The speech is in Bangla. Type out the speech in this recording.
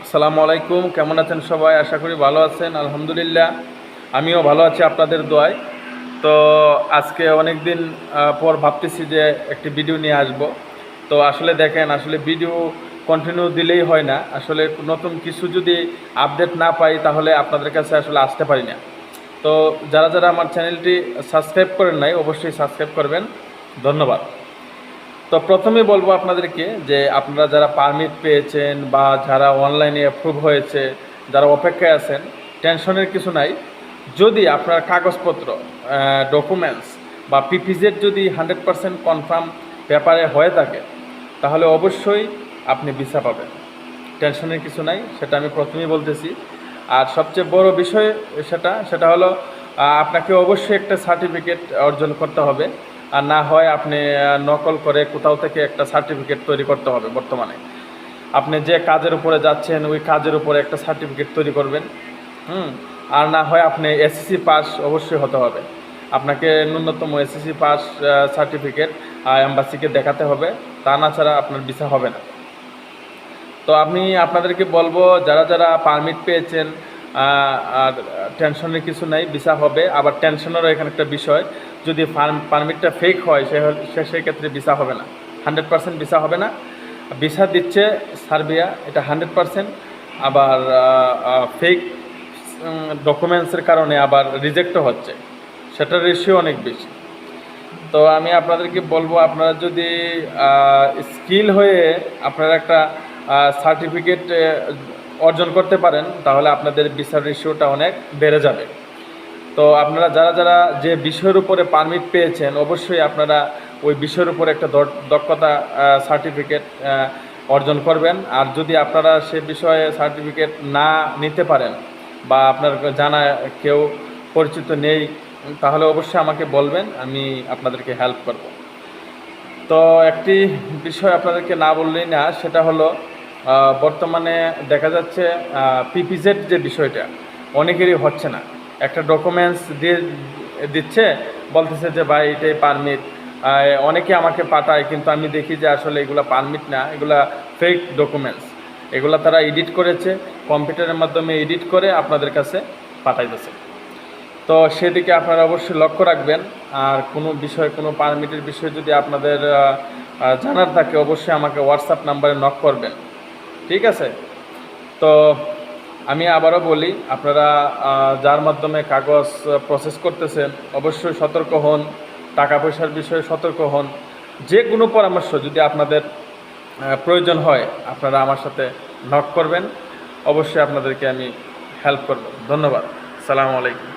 আসসালামু আলাইকুম, কেমন আছেন সবাই? আশা করি ভালো আছেন। আলহামদুলিল্লাহ আমিও ভালো আছি আপনাদের দোয়ায়। তো আজকে অনেক দিন পর ভাবতেছি যে একটি ভিডিও নিয়ে আসব। তো আসলে দেখেন, আসলে ভিডিও কন্টিনিউ দিলেই হয় না। আসলে নতুন কিছু যদি আপডেট না পাই তাহলে আপনাদের কাছে আসলে আসতে পারি না। তো যারা যারা আমার চ্যানেলটি সাবস্ক্রাইব করেন নাই অবশ্যই সাবস্ক্রাইব করবেন। ধন্যবাদ। তো প্রথমেই বলবো আপনাদেরকে যে আপনারা যারা পারমিট পেয়েছেন বা যারা অনলাইনে অ্যাপ্রুভ হয়েছে, যারা অপেক্ষায় আছেন, টেনশনের কিছু নাই। যদি আপনার কাগজপত্র, ডকুমেন্টস বা পিপিজেড যদি 100% কনফার্ম পেপারে হয়ে থাকে তাহলে অবশ্যই আপনি ভিসা পাবেন। টেনশনের কিছু নাই, সেটা আমি প্রথমেই বলতেছি। আর সবচেয়ে বড় বিষয় সেটা হলো আপনাকে অবশ্যই একটা সার্টিফিকেট অর্জন করতে হবে। আর না হয় আপনি নকল করে কোথাও থেকে একটা সার্টিফিকেট তৈরি করতে হবে। বর্তমানে আপনি যে কাজের উপরে যাচ্ছেন ওই কাজের উপরে একটা সার্টিফিকেট তৈরি করবেন। আর না হয় আপনি এসএসসি পাস অবশ্যই হতে হবে। আপনাকে ন্যূনতম এসএসসি পাস সার্টিফিকেট এম্বাসিকে দেখাতে হবে, তা না ছাড়া আপনার ভিসা হবে না। তো আমি আপনাদেরকে বলবো যারা যারা পারমিট পেয়েছেন, আর টেনশনের কিছু নাই, ভিসা হবে। আবার টেনশনেরও এখানে একটা বিষয়, যদি পারমিটটা ফেক হয় সেক্ষেত্রে ভিসা হবে না, 100% ভিসা হবে না। ভিসা দিচ্ছে সার্বিয়া, এটা 100%। আবার ফেক ডকুমেন্টসের কারণে আবার রিজেক্টও হচ্ছে, সেটার রেশিও অনেক বেশি। তো আমি আপনাদেরকে বলবো আপনারা যদি স্কিল হয়ে আপনারা একটা সার্টিফিকেট অর্জন করতে পারেন তাহলে আপনাদের ভিসার রেশিওটা অনেক বেড়ে যাবে। তো আপনারা যারা যারা যে বিষয়ের উপরে পারমিট পেয়েছেন অবশ্যই আপনারা ওই বিষয়ের উপরে একটা দক্ষতা সার্টিফিকেট অর্জন করবেন। আর যদি আপনারা সে বিষয়ে সার্টিফিকেট না নিতে পারেন বা আপনার জানা কেউ পরিচিত নেই তাহলে অবশ্যই আমাকে বলবেন, আমি আপনাদেরকে হেল্প করব। তো একটি বিষয় আপনাদেরকে না বললেই না, সেটা হলো বর্তমানে দেখা যাচ্ছে পিপিজেড যে বিষয়টা অনেকেরই হচ্ছে না। একটা ডকুমেন্টস দিয়ে দিচ্ছে, বলতেছে যে ভাই এটাই পারমিট। অনেকে আমাকে পাঠায় কিন্তু আমি দেখি যে আসলে এগুলো পারমিট না, এগুলা ফেক ডকুমেন্টস। এগুলা তারা এডিট করেছে, কম্পিউটারের মাধ্যমে এডিট করে আপনাদের কাছে পাঠাইতেছে। তো সেদিকে আপনারা অবশ্যই লক্ষ্য রাখবেন। আর কোনো বিষয়, কোনো পারমিটের বিষয় যদি আপনাদের জানার থাকে অবশ্যই আমাকে হোয়াটসঅ্যাপ নাম্বারে নক করবেন, ঠিক আছে? তো আমি আবারও বলি, আপনারা যার মাধ্যমে কাগজ প্রসেস করতেছেন অবশ্যই সতর্ক হন, টাকা পয়সার বিষয়ে সতর্ক হন। যে কোনো পরামর্শ যদি আপনাদের প্রয়োজন হয় আপনারা আমার সাথে নক করবেন, অবশ্যই আপনাদেরকে আমি হেল্প করব। ধন্যবাদ। আসসালামু আলাইকুম।